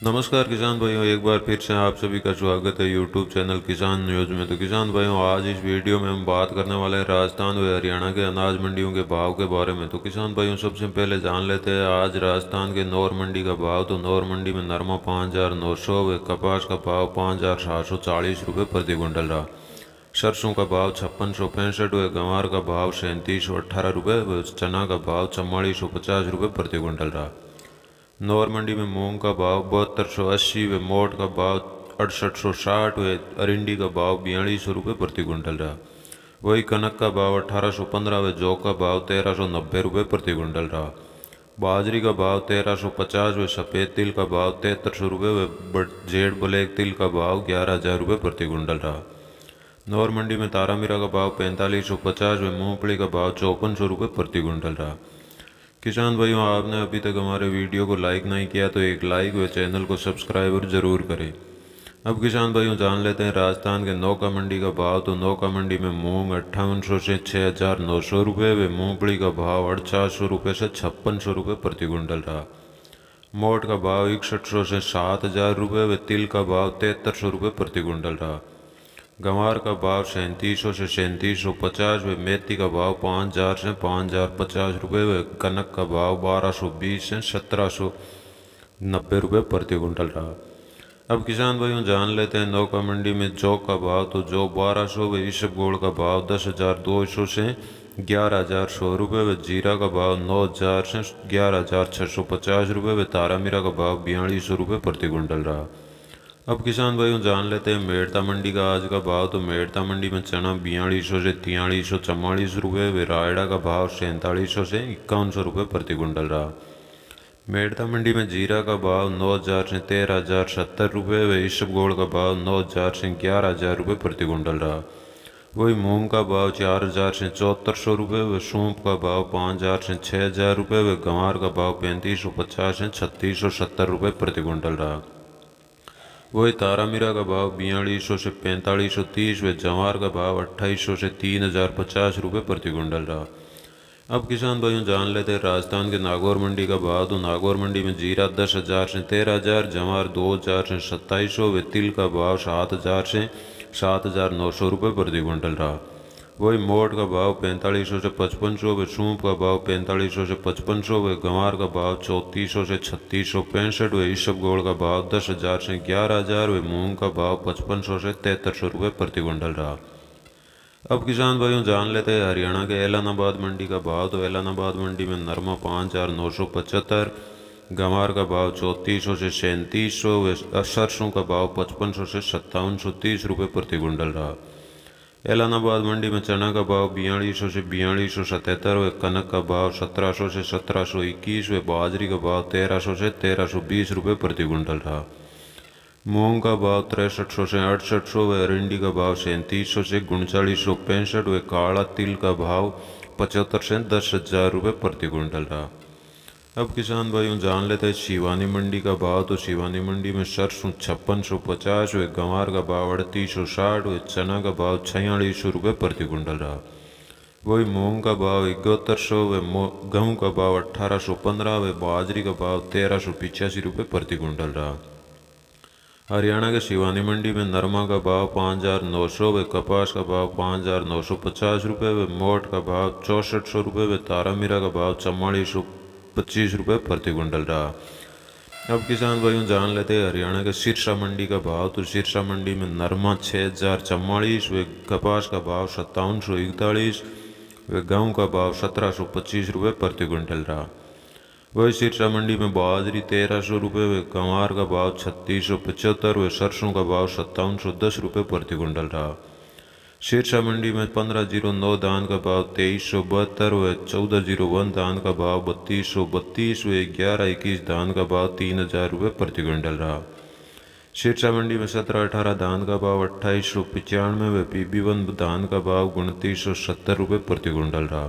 नमस्कार किसान भाइयों, एक बार फिर से आप सभी का स्वागत है यूट्यूब चैनल किसान न्यूज़ में। तो किसान भाइयों, आज इस वीडियो में हम बात करने वाले हैं राजस्थान व हरियाणा के अनाज मंडियों के भाव के बारे में। तो किसान भाइयों, सबसे पहले जान लेते हैं आज राजस्थान के नौर मंडी का भाव। तो नौर मंडी में नरमा 5,900 व कपास का भाव 5,740 रुपये प्रति क्विंटल रहा। सरसों का भाव 5665 व गंवार का भाव 3718 रुपये व चना का भाव 4450 रुपये प्रति क्विंटल रहा। नौर मंडी में मूंग का भाव 7280 व मोट का भाव 6860 व अरिंडी का भाव 4200 रुपये प्रति क्विंटल रहा। वही कनक का भाव 1815 व जौ का भाव 1390 रुपये प्रति क्विंटल रहा। बाजरी का भाव 1350 व सफ़ेद तिल का भाव 7300 रुपये व जेड ब्लैक तिल का भाव 11,000 रुपये प्रति क्विंटल रहा। नौर मंडी में तारामीरा का भाव 4550 व मूंगफली का भाव 5400 रुपये प्रति क्विंटल रहा। किसान भाइयों, आपने अभी तक हमारे वीडियो को लाइक नहीं किया तो एक लाइक व चैनल को सब्सक्राइब जरूर करें। अब किसान भाइयों, जान लेते हैं राजस्थान के नौका मंडी का भाव। तो नौका मंडी में मूंग 5800 से 6,900 रुपये व मूंगफली का भाव 4800 रुपये से 5600 रुपये प्रति क्विंटल रहा। मोट का भाव 6100 से 7,000 रुपये व तिल का भाव 7300 रुपये प्रति क्विंटल रहा। गंवार का भाव 3700 से 3750 व मेथी का भाव 5,000 से 5,050 रुपये व कनक का भाव 1,220 से 1,790 रुपये प्रति क्विंटल रहा। अब किसान भाइयों, जान लेते हैं नौका मंडी में जौ का भाव। तो जौ 1,200 व ईसबगोल का भाव 10,200 से 11,100 रुपये व जीरा का भाव 9,000 से 11,650 रुपये व तारामीरा का भाव 4,200 रुपये प्रति क्विंटल रहा। अब किसान भाइयों, जान लेते हैं मेड़ता मंडी का आज का भाव। तो मेड़ता मंडी में चना 4200 से 4344 रुपये व रायड़ा का भाव 4700 से 5100 रुपये प्रति क्विंटल रहा। मेड़ता मंडी में जीरा का भाव 9,000 से 13,070 रुपये व ईसबगोल का भाव 9,000 से 11,000 रुपये प्रति क्विंटल रहा। वही मूंग का भाव 4,000 से 7,400 रुपये व सूंप का भाव 5,000 से 6,000 रुपये व गंवार का भाव 3,550 से 3,670 रुपये प्रति क्विंटल रहा। वही तारामीरा का भाव 4,200 से 4,530 व जवार का भाव 2,800 से 3,050 रुपये प्रति क्विंटल रहा। अब किसान भाइयों, जान लेते हैं राजस्थान के नागौर मंडी का भाव। तो नागौर मंडी में जीरा 10,000 से 13,000, जवार 2,000 से 2,700 व तिल का भाव 7,000 से 7,900 रुपये प्रति क्विंटल रहा। वही मोट का भाव 4500 से 5500 व सूंप का भाव 4500 से 5500 व गंवार का भाव 3400 से 3665 व ईसबगोल का भाव 10,000 से 11,000 व मूंग का भाव 5500 से 7300 रुपये प्रति क्विंटल रहा। अब किसान भाइयों, जान लेते हैं हरियाणा के ऐलानाबाद मंडी का भाव। तो ऐलानाबाद मंडी में नरमा 5,975, गंवार का भाव 3400 से 3700 व सरसों का भाव 5500 से 5730 रुपये प्रति क्विंटल रहा। ऐलानाबाद मंडी में चना का भाव 4200 से 4277 व कनक का भाव 1700 से 1721 व बाजरी का भाव 1300 से 1320 रुपये प्रति क्विंटल रहा। मूंग का भाव 6300 से 6800 व अरिंडी का भाव 3700 से 3965 व काला तिल का भाव 75 से 10,000 रुपये प्रति क्विंटल रहा। अब किसान भाइयों, जान लेते हैं शिवानी मंडी का भाव। तो शिवानी मंडी में सरसों 5650 व गंवार का भाव 3860 व चना का भाव 4600 रुपये प्रति क्विंटल रहा। वही मूंग का भाव 7100 व गेहूँ का भाव 1815 व बाजरी का भाव 1385 रुपये प्रति क्विंटल रहा। हरियाणा के शिवानी मंडी में नरमा का भाव 5,900 व कपास का भाव 5,950 रुपये व मोट का भाव 6400 रुपये व तारामीरा का भाव 4425 रुपये प्रति क्विंटल रहा। अब किसान भाइयों, जान लेते हैं हरियाणा के सिरसा मंडी का भाव। तो सिरसा मंडी में नरमा 6,044 व कपास का भाव 5,741 व गेहूँ का भाव 1,725 रुपये प्रति क्विंटल रहा। वही सिरसा मंडी में बाजरी 1,300 रुपये व गंवार का भाव 3,675 व सरसों का भाव 5,710 रुपये प्रति क्विंटल रहा। सिरसा मंडी में 1509 धान का भाव 2,372 व 1401 धान का भाव 3,232 व 1121 धान का भाव 3,000 रुपये प्रति क्विंटल रहा। सिरसा मंडी में 1718 धान का भाव 2,895 व PB1 धान का भाव 2,970 रुपये प्रति क्विंटल रहा।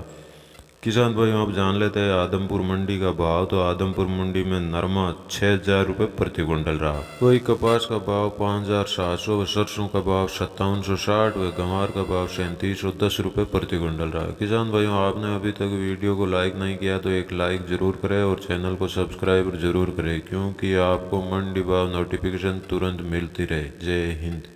किसान भाइयों आप जान लेते हैं आदमपुर मंडी का भाव। तो आदमपुर मंडी में नरमा 6,000 रुपये प्रति क्विंटल रहा। वही कपास का भाव 5,700 व सरसों का भाव 5760 व गंवार का भाव 3710 रुपये प्रति क्विंटल रहा। किसान भाइयों आपने अभी तक वीडियो को लाइक नहीं किया तो एक लाइक जरूर करें और चैनल को सब्सक्राइब जरूर करें, क्योंकि आपको मंडी भाव नोटिफिकेशन तुरंत मिलती रहे। जय हिंद।